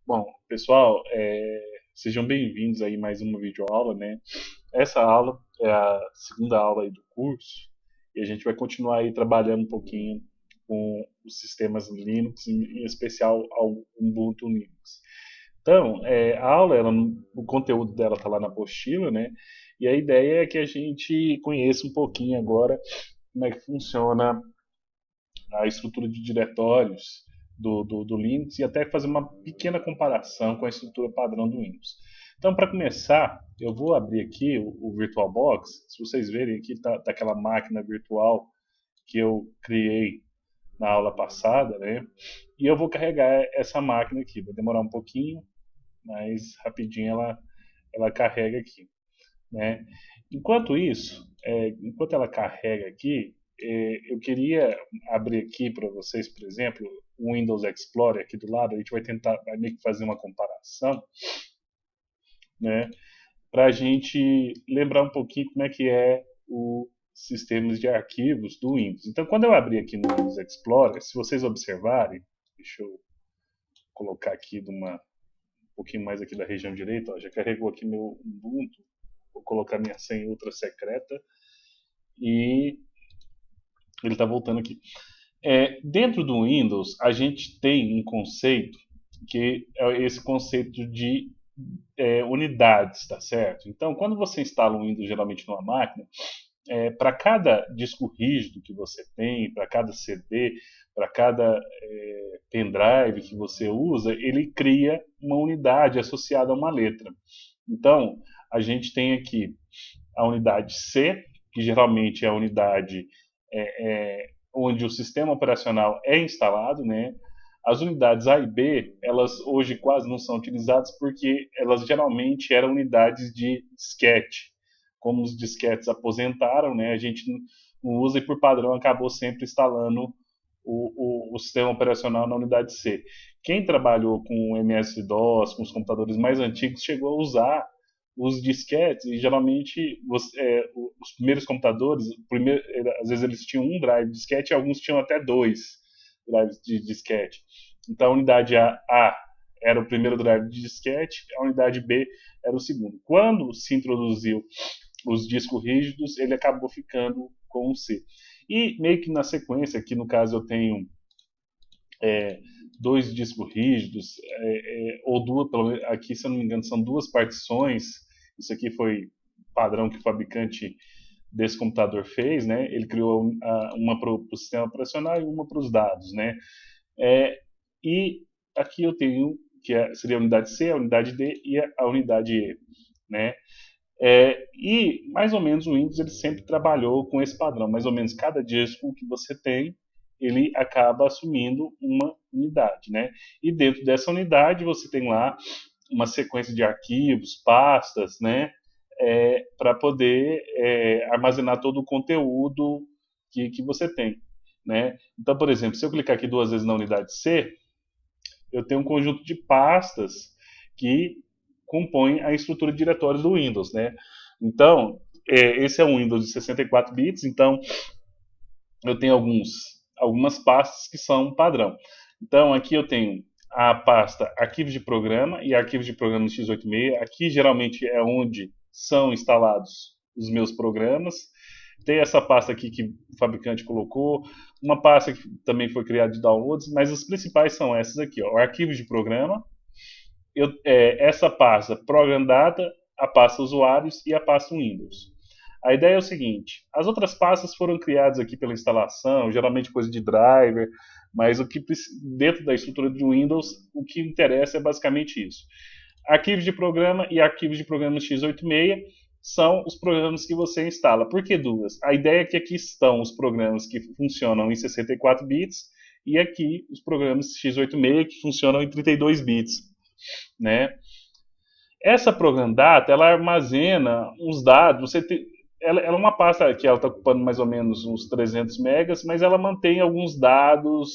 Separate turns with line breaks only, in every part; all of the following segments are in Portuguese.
Bom, pessoal, sejam bem-vindos aí a mais uma videoaula, né? Essa aula é a segunda aula aí do curso e a gente vai continuar aí trabalhando um pouquinho com os sistemas Linux, em especial ao Ubuntu Linux. Então, a aula, o conteúdo dela está lá na apostila, né? E a ideia é que a gente conheça um pouquinho agora como é que funciona a estrutura de diretórios do Linux e até fazer uma pequena comparação com a estrutura padrão do Windows. Então, para começar, eu vou abrir aqui o VirtualBox. Se vocês verem aqui, tá aquela máquina virtual que eu criei na aula passada, né? E eu vou carregar essa máquina aqui. Vai demorar um pouquinho, mas rapidinho ela carrega aqui, né? Enquanto isso, enquanto ela carrega aqui, eu queria abrir aqui para vocês, por exemplo, o Windows Explorer aqui do lado. A gente vai meio que fazer uma comparação, né? Para a gente lembrar um pouquinho como é que é o sistemas de arquivos do Windows. Então, quando eu abrir aqui no Windows Explorer, se vocês observarem, deixa eu colocar aqui um pouquinho mais aqui da região direita, ó, já carregou aqui meu Ubuntu. Vou colocar minha senha ultra secreta e ele está voltando aqui. Dentro do Windows, a gente tem um conceito que é esse conceito de unidades, tá certo? Então, quando você instala um Windows geralmente numa máquina, para cada disco rígido que você tem, para cada CD, para cada pendrive que você usa, ele cria uma unidade associada a uma letra. Então, a gente tem aqui a unidade C, que geralmente é a unidade onde o sistema operacional é instalado, né? As unidades A e B, elas hoje quase não são utilizadas porque elas geralmente eram unidades de disquete. Como os disquetes aposentaram, né, a gente não usa e por padrão acabou sempre instalando o sistema operacional na unidade C. Quem trabalhou com MS-DOS, com os computadores mais antigos, chegou a usar os disquetes e geralmente os primeiros computadores, às vezes eles tinham um drive de disquete e alguns tinham até dois drives de disquete. Então a unidade A era o primeiro drive de disquete, a unidade B era o segundo. Quando se introduziu os discos rígidos, ele acabou ficando com o C. E meio que na sequência, aqui no caso eu tenho dois discos rígidos, ou duas, aqui se eu não me engano, são duas partições. Isso aqui foi padrão que o fabricante desse computador fez, né? Ele criou uma para o sistema operacional e uma para os dados, né? E aqui eu tenho seria a unidade C, a unidade D e a unidade E, né? E mais ou menos o Windows ele sempre trabalhou com esse padrão. Mais ou menos cada disco que você tem, ele acaba assumindo uma unidade, né? E dentro dessa unidade você tem lá uma sequência de arquivos, pastas, né? Para poder armazenar todo o conteúdo que você tem, né? Então, por exemplo, se eu clicar aqui duas vezes na unidade C, eu tenho um conjunto de pastas que compõem a estrutura de diretórios do Windows, né? Então, esse é um Windows de 64 bits, então eu tenho algumas pastas que são padrão. Então, aqui eu tenho a pasta arquivos de programa e arquivos de programa no x86. Aqui geralmente é onde são instalados os meus programas. Tem essa pasta aqui que o fabricante colocou, uma pasta que também foi criada de downloads, mas as principais são essas aqui, ó, o arquivo de programa, essa pasta Program Data, a pasta Usuários e a pasta Windows. A ideia é o seguinte: as outras pastas foram criadas aqui pela instalação, geralmente coisa de driver, mas dentro da estrutura de Windows, o que interessa é basicamente isso. Arquivos de programa e arquivos de programa x86 são os programas que você instala. Por que duas? A ideia é que aqui estão os programas que funcionam em 64 bits e aqui os programas x86 que funcionam em 32 bits, né? Essa Program Data, ela armazena uns dados, ela é uma pasta que ela está ocupando mais ou menos uns 300 megas, mas ela mantém alguns dados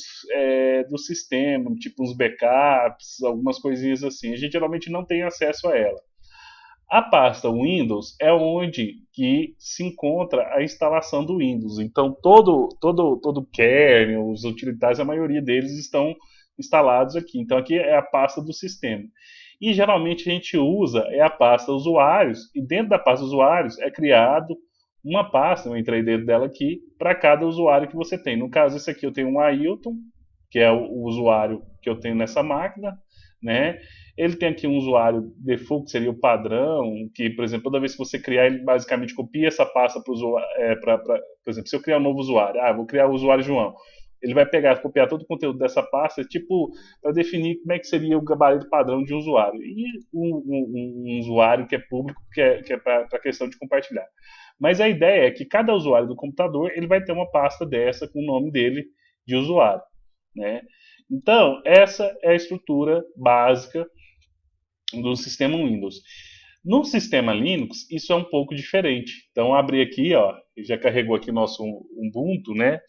do sistema, tipo uns backups, algumas coisinhas assim. A gente geralmente não tem acesso a ela. A pasta Windows é onde que se encontra a instalação do Windows. Então todo kernel, os utilitários, a maioria deles estão instalados aqui. Então aqui é a pasta do sistema. E geralmente a gente usa a pasta usuários, e dentro da pasta usuários é criado uma pasta, eu entrei dentro dela aqui, para cada usuário que você tem. No caso, esse aqui eu tenho um Ailton, que é o usuário que eu tenho nessa máquina, né? Ele tem aqui um usuário default, que seria o padrão, que, por exemplo, toda vez que você criar, ele basicamente copia essa pasta para o usuário. Por exemplo, se eu criar um novo usuário, vou criar o usuário João. Ele vai pegar, copiar todo o conteúdo dessa pasta, tipo, para definir como é que seria o gabarito padrão de um usuário. E um usuário que é público, que é para a questão de compartilhar. Mas a ideia é que cada usuário do computador ele vai ter uma pasta dessa com o nome dele de usuário, né? Então, essa é a estrutura básica do sistema Windows. No sistema Linux, isso é um pouco diferente. Então, abri aqui, ó, já carregou aqui nosso Ubuntu, né?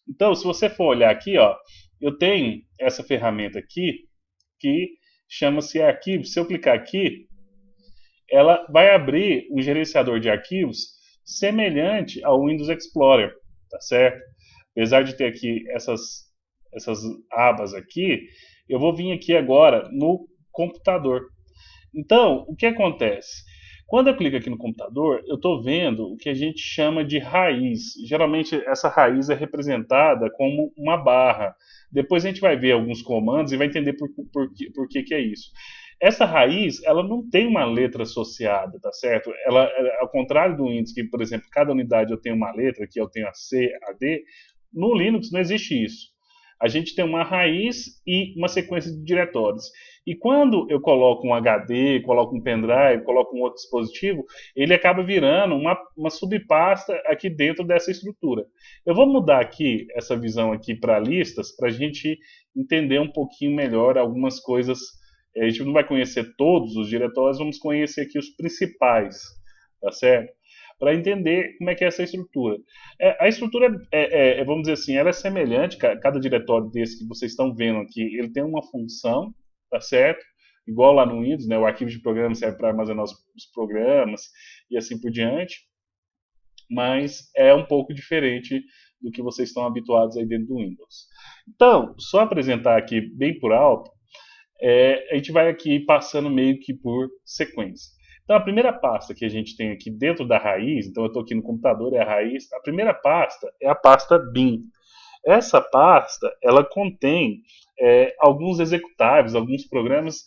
Então, se você for olhar aqui, ó, eu tenho essa ferramenta aqui que chama-se arquivos. Se eu clicar aqui, ela vai abrir um gerenciador de arquivos semelhante ao Windows Explorer, tá certo? Apesar de ter aqui essas abas aqui, eu vou vir aqui agora no computador. Então, o que acontece? Quando eu clico aqui no computador, eu estou vendo o que a gente chama de raiz. Geralmente, essa raiz é representada como uma barra. Depois a gente vai ver alguns comandos e vai entender por que é isso. Essa raiz, ela não tem uma letra associada, tá certo? Ela, ao contrário do Windows, que, por exemplo, cada unidade eu tenho uma letra, que eu tenho a C, a D, no Linux não existe isso. A gente tem uma raiz e uma sequência de diretórios. E quando eu coloco um HD, coloco um pendrive, coloco um outro dispositivo, ele acaba virando uma subpasta aqui dentro dessa estrutura. Eu vou mudar aqui essa visão aqui para listas, para a gente entender um pouquinho melhor algumas coisas. A gente não vai conhecer todos os diretórios, vamos conhecer aqui os principais, tá certo? Para entender como é que é essa estrutura. A estrutura, vamos dizer assim, ela é semelhante, cada diretório desse que vocês estão vendo aqui, ele tem uma função, tá certo? Igual lá no Windows, né? O arquivo de programa serve para armazenar os programas e assim por diante, mas é um pouco diferente do que vocês estão habituados aí dentro do Windows. Então, só apresentar aqui bem por alto, a gente vai aqui passando meio que por sequência. Então, a primeira pasta que a gente tem aqui dentro da raiz, então eu estou aqui no computador, é a raiz, a primeira pasta é a pasta bin. Essa pasta, ela contém alguns executáveis, alguns programas,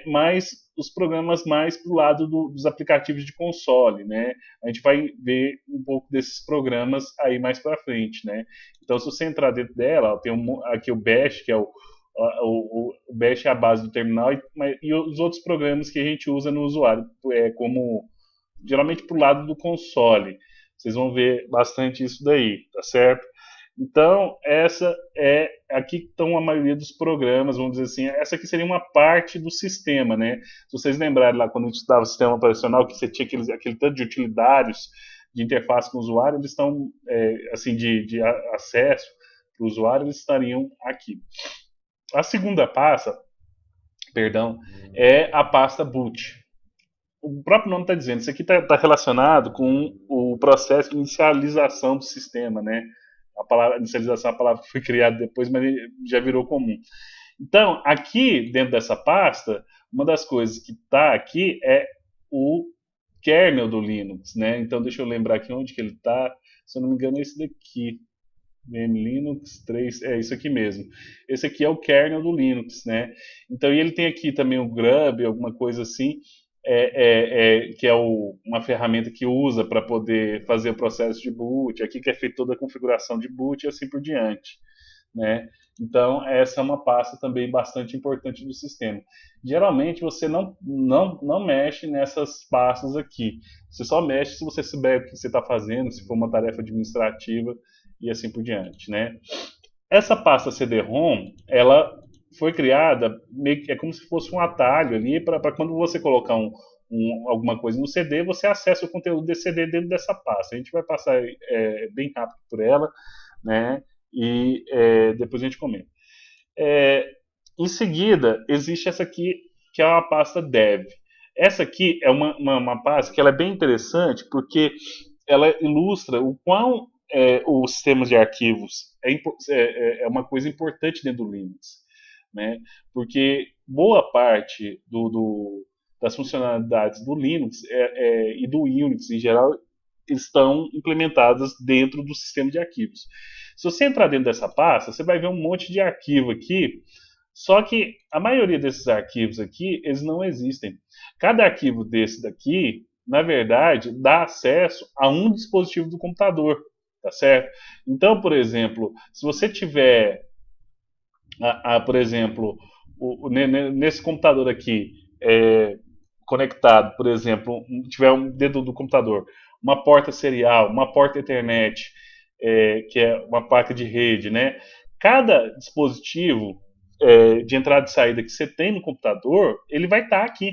mas os programas mais para o lado dos aplicativos de console, né? A gente vai ver um pouco desses programas aí mais para frente, né? Então, se você entrar dentro dela, tem aqui o Bash, que é o Bash é a base do terminal e os outros programas que a gente usa no usuário, como geralmente para o lado do console. Vocês vão ver bastante isso daí, tá certo? Então, aqui estão a maioria dos programas, vamos dizer assim, essa aqui seria uma parte do sistema, né? Se vocês lembrarem lá quando a gente estudava o sistema operacional, que você tinha aquele tanto de utilitários de interface com o usuário, eles estão, assim, de acesso para o usuário, eles estariam aqui. A segunda pasta, perdão, é a pasta boot. O próprio nome está dizendo, isso aqui está relacionado com o processo de inicialização do sistema, né? A palavra inicialização é uma palavra que foi criada depois, mas já virou comum. Então, aqui dentro dessa pasta, uma das coisas que está aqui é o kernel do Linux, né? Então, deixa eu lembrar aqui onde que ele está. Se eu não me engano, é esse daqui. Linux 3, é isso aqui mesmo. Esse aqui é o kernel do Linux, né? Então, e ele tem aqui também o Grub, alguma coisa assim, que é uma ferramenta que usa para poder fazer o processo de boot, aqui que é feita toda a configuração de boot e assim por diante, né? Então, essa é uma pasta também bastante importante do sistema. Geralmente, você não mexe nessas pastas aqui. Você só mexe se você souber o que você está fazendo, se for uma tarefa administrativa e assim por diante, né? Essa pasta CD-ROM, ela foi criada meio que é como se fosse um atalho ali para quando você colocar alguma coisa no CD, você acessa o conteúdo desse CD dentro dessa pasta. A gente vai passar bem rápido por ela, né? E depois a gente comenta. Em seguida, existe essa aqui, que é uma pasta dev. Essa aqui é uma pasta que ela é bem interessante, porque ela ilustra o quão os sistemas de arquivos é uma coisa importante dentro do Linux. né? Porque boa parte das funcionalidades do Linux e do Unix em geral estão implementadas dentro do sistema de arquivos. Se você entrar dentro dessa pasta, você vai ver um monte de arquivo aqui, só que a maioria desses arquivos aqui, eles não existem. Cada arquivo desse daqui, na verdade, dá acesso a um dispositivo do computador, tá certo? Então, por exemplo, se você tiver, por exemplo, nesse computador aqui, conectado, por exemplo, tiver dentro do computador, uma porta serial, uma porta Ethernet, que é uma placa de rede, né? Cada dispositivo de entrada e saída que você tem no computador, ele vai estar aqui,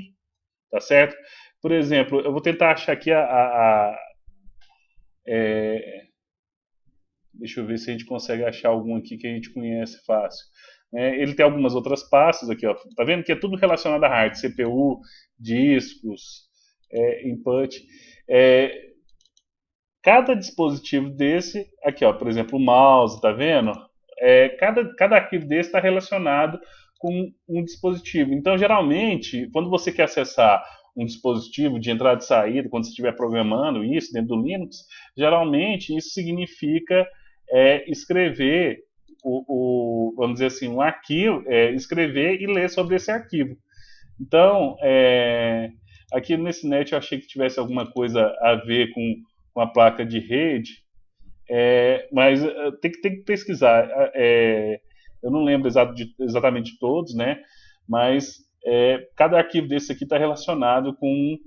tá certo? Por exemplo, eu vou tentar achar aqui deixa eu ver se a gente consegue achar algum aqui que a gente conhece fácil. Ele tem algumas outras pastas aqui, ó. Tá vendo que é tudo relacionado a hardware, CPU, discos, input. Cada dispositivo desse, aqui, ó, por exemplo, o mouse, tá vendo? Cada arquivo desse está relacionado com um dispositivo. Então, geralmente, quando você quer acessar um dispositivo de entrada e saída, quando você estiver programando isso dentro do Linux, geralmente isso significa escrever vamos dizer assim, um arquivo, escrever e ler sobre esse arquivo. Então, aqui nesse net eu achei que tivesse alguma coisa a ver com a placa de rede, mas tem que pesquisar. Eu não lembro exatamente de todos, né? Mas cada arquivo desse aqui está relacionado com,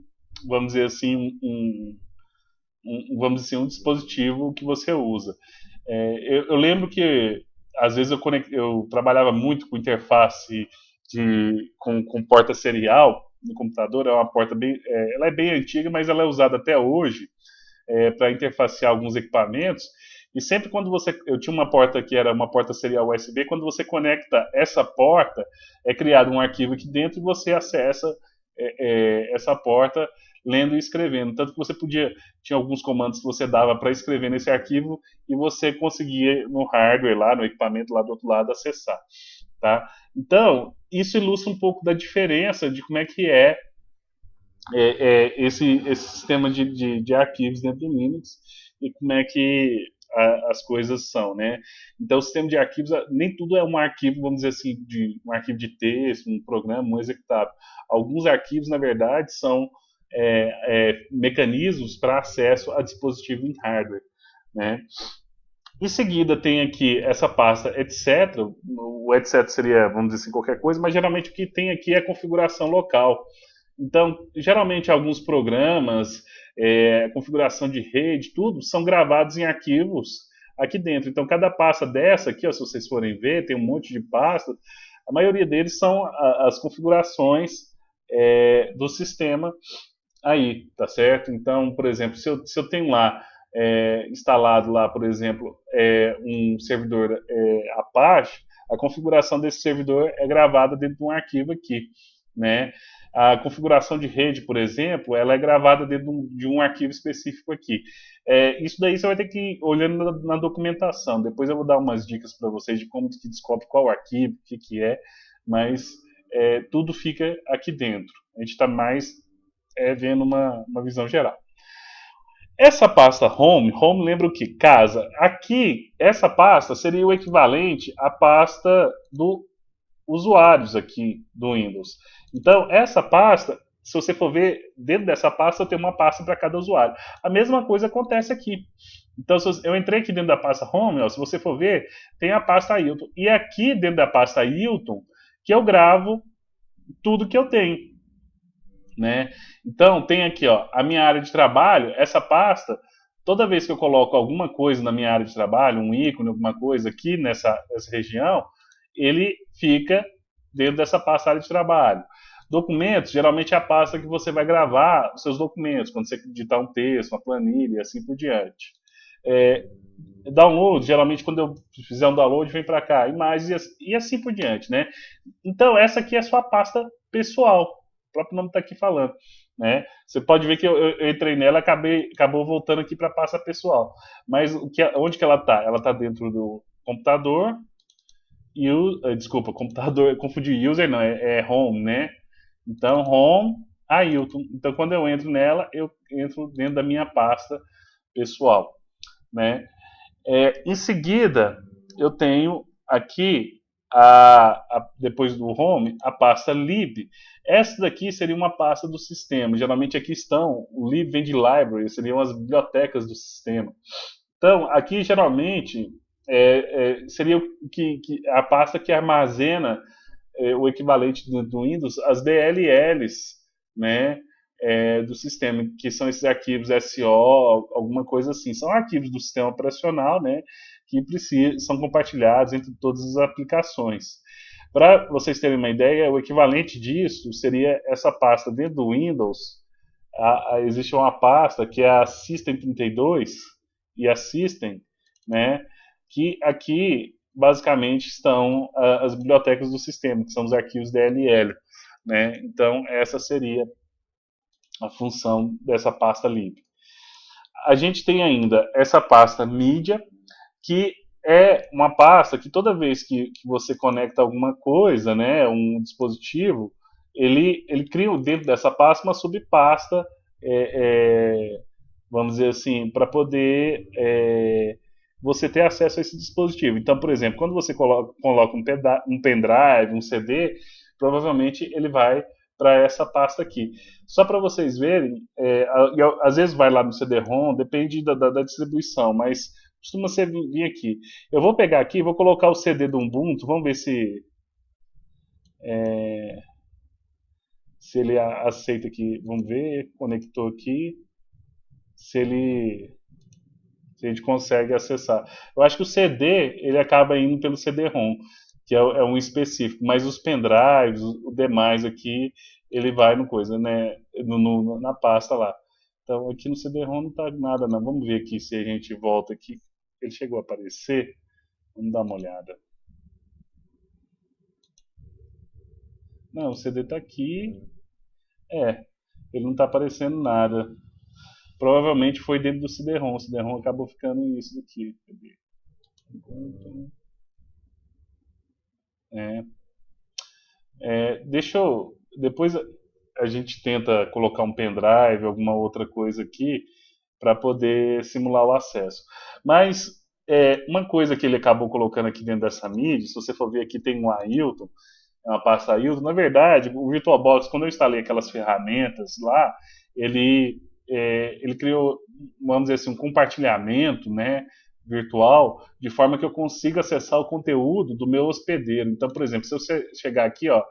vamos dizer assim, vamos dizer assim, um dispositivo que você usa. Eu lembro que às vezes eu trabalhava muito com interface com porta serial no computador. É uma porta ela é bem antiga, mas ela é usada até hoje para interfacear alguns equipamentos. E sempre quando eu tinha uma porta que era uma porta serial USB, quando você conecta essa porta, é criado um arquivo aqui dentro e você acessa essa porta lendo e escrevendo. Tanto que você tinha alguns comandos que você dava para escrever nesse arquivo e você conseguia no hardware lá, no equipamento lá do outro lado, acessar. Tá? Então, isso ilustra um pouco da diferença de como é que esse sistema de arquivos dentro do Linux e como é que as coisas são, né? Então, o sistema de arquivos, nem tudo é um arquivo, vamos dizer assim, um arquivo de texto, um programa, um executável. Alguns arquivos, na verdade, são mecanismos para acesso a dispositivo em hardware, né? Em seguida tem aqui essa pasta etc. O etc seria, vamos dizer assim, qualquer coisa, mas geralmente o que tem aqui é a configuração local. Então, geralmente alguns programas, configuração de rede, tudo, são gravados em arquivos aqui dentro. Então, cada pasta dessa aqui, ó, se vocês forem ver, tem um monte de pastas, a maioria deles são as configurações do sistema aí, tá certo? Então, por exemplo, se eu tenho lá instalado lá, por exemplo, um servidor Apache, a configuração desse servidor é gravada dentro de um arquivo aqui, né? A configuração de rede, por exemplo, ela é gravada dentro de um arquivo específico aqui. Isso daí você vai ter que ir olhando na documentação. Depois eu vou dar umas dicas para vocês de como que descobre qual arquivo, o que é, mas tudo fica aqui dentro. A gente está mais vendo uma visão geral. Essa pasta home lembra o que? Casa. Aqui, essa pasta seria o equivalente à pasta do usuários aqui do Windows. Então, essa pasta, se você for ver, dentro dessa pasta tem uma pasta para cada usuário. A mesma coisa acontece aqui. Então, eu entrei aqui dentro da pasta home, ó, se você for ver, tem a pasta Hilton. E aqui dentro da pasta Hilton, que eu gravo tudo que eu tenho. Né? Então, tem aqui ó, a minha área de trabalho, essa pasta, toda vez que eu coloco alguma coisa na minha área de trabalho, um ícone, alguma coisa aqui nessa região, ele fica dentro dessa pasta área de trabalho. Documentos, geralmente é a pasta que você vai gravar os seus documentos, quando você digitar um texto, uma planilha e assim por diante. Download, geralmente quando eu fizer um download, vem para cá, imagens e assim por diante, né? Então, essa aqui é a sua pasta pessoal. O próprio nome está aqui falando. Né? Você pode ver que eu entrei nela e acabou voltando aqui para a pasta pessoal. Mas onde que ela está? Ela está dentro do computador desculpa, computador, confundi user não, é home, né? Então, home, Ailton. Então, quando eu entro nela, eu entro dentro da minha pasta pessoal, né? Em seguida, eu tenho aqui, depois do home, a pasta lib. Essa daqui seria uma pasta do sistema. Geralmente aqui estão, o lib vem de library, seriam as bibliotecas do sistema. Então, aqui geralmente seria a pasta que armazena o equivalente do Windows, as DLLs, né, do sistema, que são esses arquivos SO, alguma coisa assim. São arquivos do sistema operacional, né, que são compartilhados entre todas as aplicações. Para vocês terem uma ideia, o equivalente disso seria essa pasta dentro do Windows. Existe uma pasta que é a System32 e a System, né, que aqui basicamente estão as bibliotecas do sistema, que são os arquivos DLL. Né? Então, essa seria a função dessa pasta lib. A gente tem ainda essa pasta mídia, que é uma pasta que toda vez que você conecta alguma coisa, né, um dispositivo, ele cria dentro dessa pasta uma subpasta, vamos dizer assim, para poder você ter acesso a esse dispositivo. Então, por exemplo, quando você coloca um pendrive, um CD, provavelmente ele vai para essa pasta aqui. Só para vocês verem, às vezes vai lá no CD-ROM, depende da distribuição, mas costuma ser vir aqui. Eu vou pegar aqui, vou colocar o CD do Ubuntu, vamos ver se ele aceita aqui. Vamos ver, conectou aqui, se a gente consegue acessar. Eu acho que o CD ele acaba indo pelo CD-ROM, que é um específico, mas os pendrives, o demais aqui, ele vai no coisa, né, na pasta lá. Então aqui no CD-ROM não tá nada não. Vamos ver aqui se a gente volta aqui. Ele chegou a aparecer. Vamos dar uma olhada. Não, o CD tá aqui. Ele não tá aparecendo nada. Provavelmente foi dentro do CD-ROM. O CD-ROM acabou ficando isso daqui. É, deixa eu. Depois a gente tenta colocar um pendrive, alguma outra coisa aqui, para poder simular o acesso. Mas uma coisa que ele acabou colocando aqui dentro dessa mídia, se você for ver aqui, tem um Ailton, é uma pasta Ailton. Na verdade, o VirtualBox, quando eu instalei aquelas ferramentas lá, ele criou, vamos dizer assim, um compartilhamento, né, virtual, de forma que eu consiga acessar o conteúdo do meu hospedeiro. Então, por exemplo, se você chegar aqui, ó,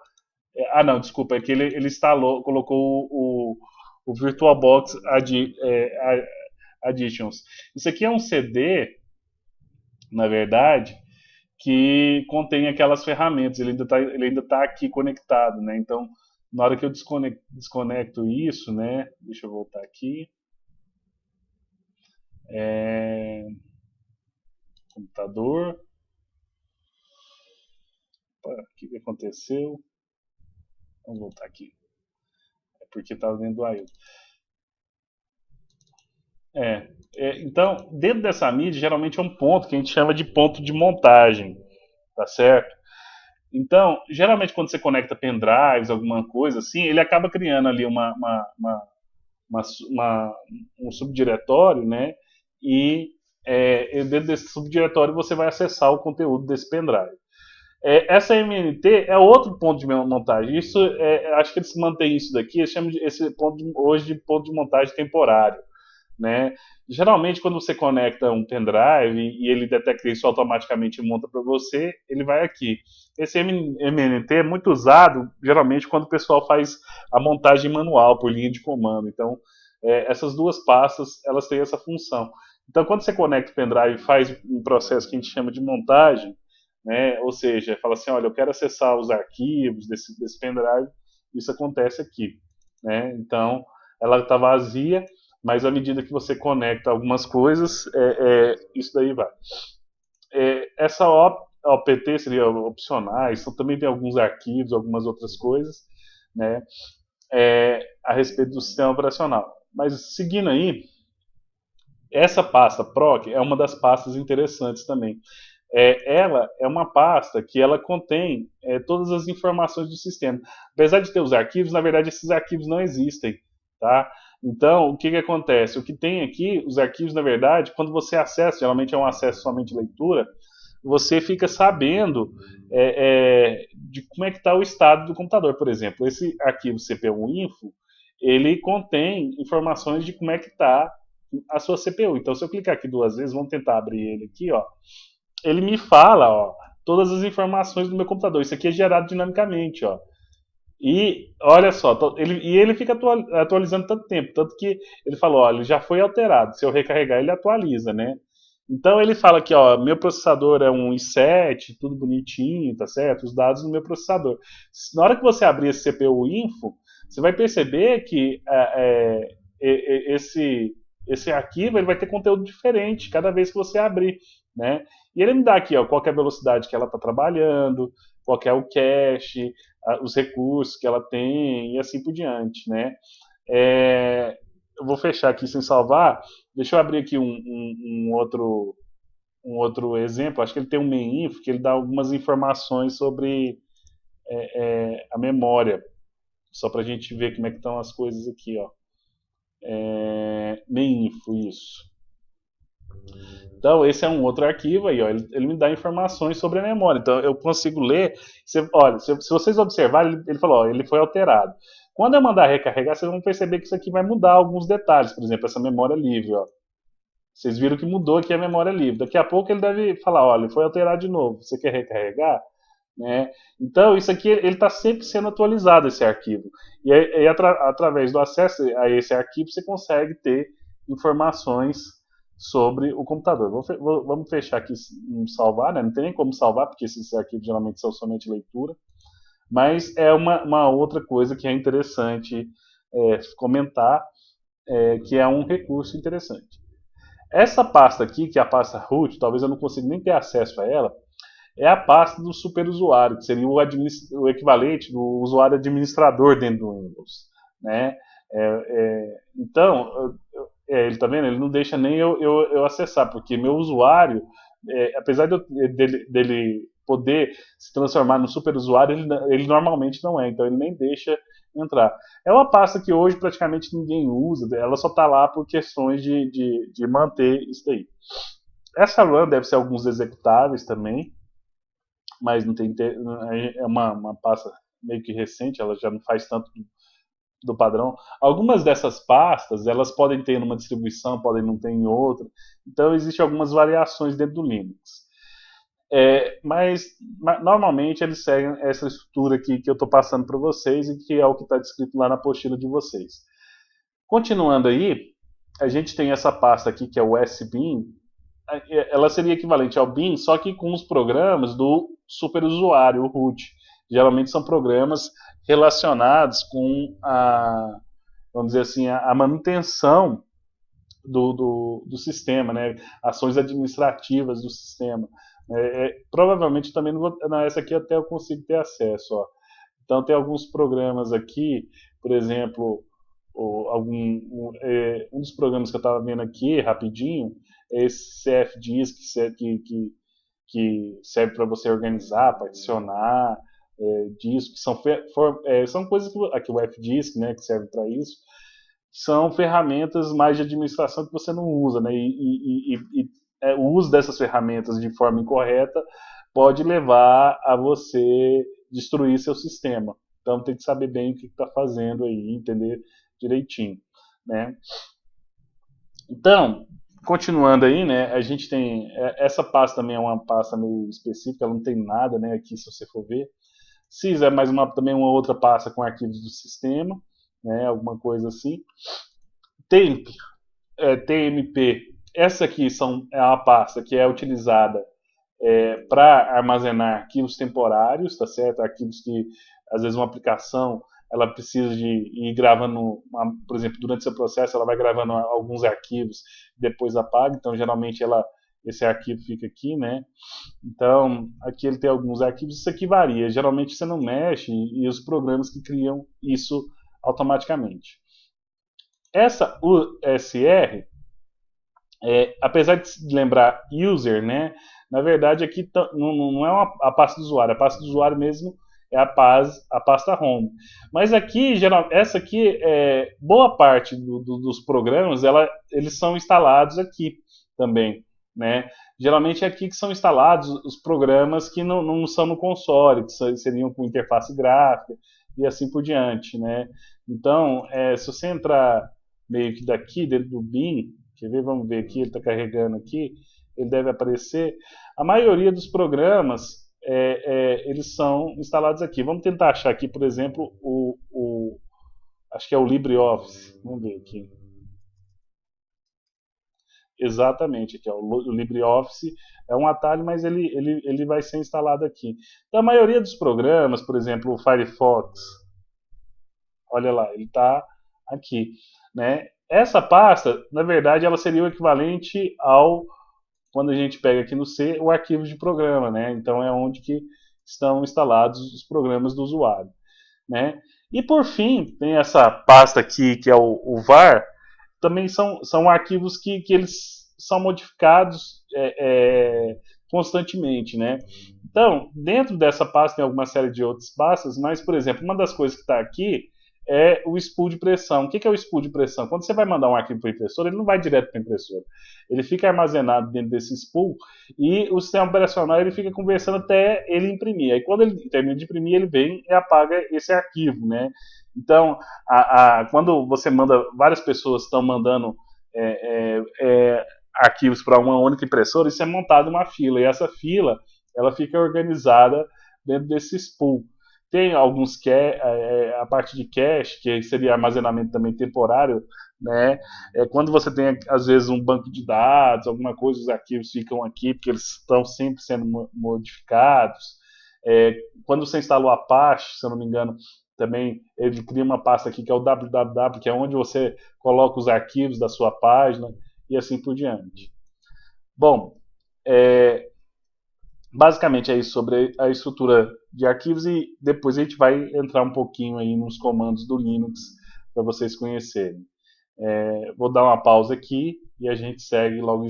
não, desculpa, é que ele instalou, colocou o VirtualBox Additions. Isso aqui é um CD, na verdade, que contém aquelas ferramentas. Ele ainda tá aqui conectado, né? Então, na hora que eu desconecto isso, né? Deixa eu voltar aqui. Computador. Opa, o que aconteceu? Vamos voltar aqui. É porque estava dentro do Ailton. Então, dentro dessa mídia, geralmente é um ponto que a gente chama de ponto de montagem, tá certo? Então, geralmente quando você conecta pendrives, alguma coisa assim, ele acaba criando ali um subdiretório, né? E dentro desse subdiretório você vai acessar o conteúdo desse pendrive. Essa MNT é outro ponto de montagem. Isso, acho que eles mantêm isso daqui, eles chamam esse ponto hoje de ponto de montagem temporário. Né? Geralmente, quando você conecta um pendrive e ele detecta isso automaticamente e monta para você, ele vai aqui. Esse MNT é muito usado, geralmente, quando o pessoal faz a montagem manual, por linha de comando. Então, essas duas pastas, elas têm essa função. Então, quando você conecta o pendrive e faz um processo que a gente chama de montagem, né? Ou seja, fala assim, olha, eu quero acessar os arquivos desse pendrive, isso acontece aqui. Né? Então, ela está vazia, mas à medida que você conecta algumas coisas, isso daí vai. Essa OPT seria opcionais, então também tem alguns arquivos, algumas outras coisas, né, a respeito do sistema operacional. Mas seguindo aí, essa pasta PROC é uma das pastas interessantes também. ela é uma pasta que ela contém todas as informações do sistema. Apesar de ter os arquivos, na verdade esses arquivos não existem, tá? Então, o que acontece? O que tem aqui, os arquivos, na verdade, quando você acessa, geralmente é um acesso somente de leitura, você fica sabendo de como é que está o estado do computador. Por exemplo, esse arquivo CPU Info, ele contém informações de como é que está a sua CPU. Então, se eu clicar aqui duas vezes, vamos tentar abrir ele aqui, ó, ele me fala, ó, todas as informações do meu computador. Isso aqui é gerado dinamicamente, ó. E olha só, ele fica atualizando tanto tempo, tanto que ele falou, olha, ele já foi alterado. Se eu recarregar, ele atualiza, né? Então ele fala aqui, ó, meu processador é um i7, tudo bonitinho, tá certo? Os dados do meu processador. Na hora que você abrir esse CPU Info, você vai perceber que esse arquivo ele vai ter conteúdo diferente cada vez que você abrir, né? E ele me dá aqui, ó, qual é a velocidade que ela está trabalhando, qual é o cache, os recursos que ela tem e assim por diante, né? Eu vou fechar aqui sem salvar. Deixa eu abrir aqui um outro exemplo. Acho que ele tem um main info que ele dá algumas informações sobre a memória, só para a gente ver como é que estão as coisas aqui, ó. Main info, isso. Então, esse é um outro arquivo aí, ó, ele me dá informações sobre a memória. Então, eu consigo ler. Olha, se vocês observarem, ele falou, ó, ele foi alterado. Quando eu mandar recarregar, vocês vão perceber que isso aqui vai mudar alguns detalhes. Por exemplo, essa memória livre, ó. Vocês viram que mudou aqui a memória livre. Daqui a pouco ele deve falar, olha, foi alterado de novo. Você quer recarregar? Né? Então, isso aqui ele está sempre sendo atualizado, esse arquivo. E aí, através do acesso a esse arquivo, você consegue ter informações sobre o computador. Vamos fechar aqui, salvar, né? Não tem nem como salvar, porque esses arquivos geralmente são somente leitura. Mas é uma outra coisa que é interessante comentar, que é um recurso interessante. Essa pasta aqui, que é a pasta root, talvez eu não consiga nem ter acesso a ela, é a pasta do superusuário, que seria o equivalente do usuário administrador dentro do Windows, né? Então, ele tá vendo? Ele não deixa nem eu acessar, porque meu usuário, apesar dele poder se transformar no superusuário, ele normalmente não é, então ele nem deixa entrar. É uma pasta que hoje praticamente ninguém usa, ela só está lá por questões de manter isso daí. Essa run deve ser alguns executáveis também, mas não tem, é uma pasta meio que recente, ela já não faz tanto do padrão. Algumas dessas pastas, elas podem ter numa distribuição, podem não ter em outra. Então, existem algumas variações dentro do Linux. Mas normalmente eles seguem essa estrutura aqui que eu estou passando para vocês e que é o que está descrito lá na apostila de vocês. Continuando aí, a gente tem essa pasta aqui que é o SBIN. Ela seria equivalente ao BIM, só que com os programas do superusuário, o root. Geralmente são programas relacionados com vamos dizer assim, a manutenção do sistema, né? Ações administrativas do sistema. Provavelmente também essa aqui até eu consigo ter acesso. Ó. Então tem alguns programas aqui, por exemplo, um dos programas que eu estava vendo aqui, rapidinho, é esse CFDIS que serve para você organizar, particionar discos, são coisas que aqui o FDISC, né, que serve para isso, são ferramentas mais de administração que você não usa, né, o uso dessas ferramentas de forma incorreta pode levar a você destruir seu sistema. Então tem que saber bem o que está fazendo aí, entender direitinho, né? Então, continuando aí, né, a gente tem essa pasta também é uma pasta meio específica, ela não tem nada, né, aqui se você for ver. CIS é mais também uma outra pasta com arquivos do sistema, né, alguma coisa assim. TEMP, TMP, essa aqui é uma pasta que é utilizada para armazenar arquivos temporários, tá certo? Arquivos que, às vezes, uma aplicação ela precisa de ir gravando, por exemplo, durante seu processo, ela vai gravando alguns arquivos, depois apaga, então, geralmente, esse arquivo fica aqui, né? Então, aqui ele tem alguns arquivos, isso aqui varia, geralmente você não mexe e os programas que criam isso automaticamente. Essa USR apesar de lembrar user, né, na verdade aqui não é a pasta do usuário, a pasta do usuário mesmo é a pasta home. Mas aqui, essa aqui, boa parte dos programas, eles são instalados aqui também, né? Geralmente é aqui que são instalados os programas que não são no console, que seriam com interface gráfica e assim por diante, né? Então, se você entrar meio que daqui, dentro do bin, quer ver? Vamos ver aqui, ele está carregando aqui, ele deve aparecer. A maioria dos programas, eles são instalados aqui. Vamos tentar achar aqui, por exemplo, acho que é o LibreOffice. Vamos ver aqui. Exatamente, aqui, ó, o LibreOffice é um atalho, mas ele vai ser instalado aqui. Então, a maioria dos programas, por exemplo, o Firefox, olha lá, ele está aqui, né? Essa pasta, na verdade, ela seria o equivalente ao, quando a gente pega aqui no C, o arquivo de programa, né? Então é onde que estão instalados os programas do usuário, né? E por fim, tem essa pasta aqui, que é o var, também são arquivos que eles são modificados constantemente, né? Então, dentro dessa pasta tem alguma série de outras pastas, mas, por exemplo, uma das coisas que está aqui é o spool de pressão. O que é o spool de pressão? Quando você vai mandar um arquivo para a impressora, ele não vai direto para a impressora. Ele fica armazenado dentro desse spool e o sistema operacional ele fica conversando até ele imprimir. Aí quando ele termina de imprimir, ele vem e apaga esse arquivo, né? Então, quando você manda, várias pessoas estão mandando arquivos para uma única impressora, isso é montado uma fila, e essa fila ela fica organizada dentro desse spool. Tem alguns a parte de cache, que seria armazenamento também temporário, né? Quando você tem, às vezes, um banco de dados, alguma coisa, os arquivos ficam aqui, porque eles estão sempre sendo modificados. Quando você instala o Apache, se eu não me engano, também ele cria uma pasta aqui que é o www, que é onde você coloca os arquivos da sua página e assim por diante. Bom, basicamente é isso sobre a estrutura de arquivos e depois a gente vai entrar um pouquinho aí nos comandos do Linux para vocês conhecerem. Vou dar uma pausa aqui e a gente segue logo em seguida.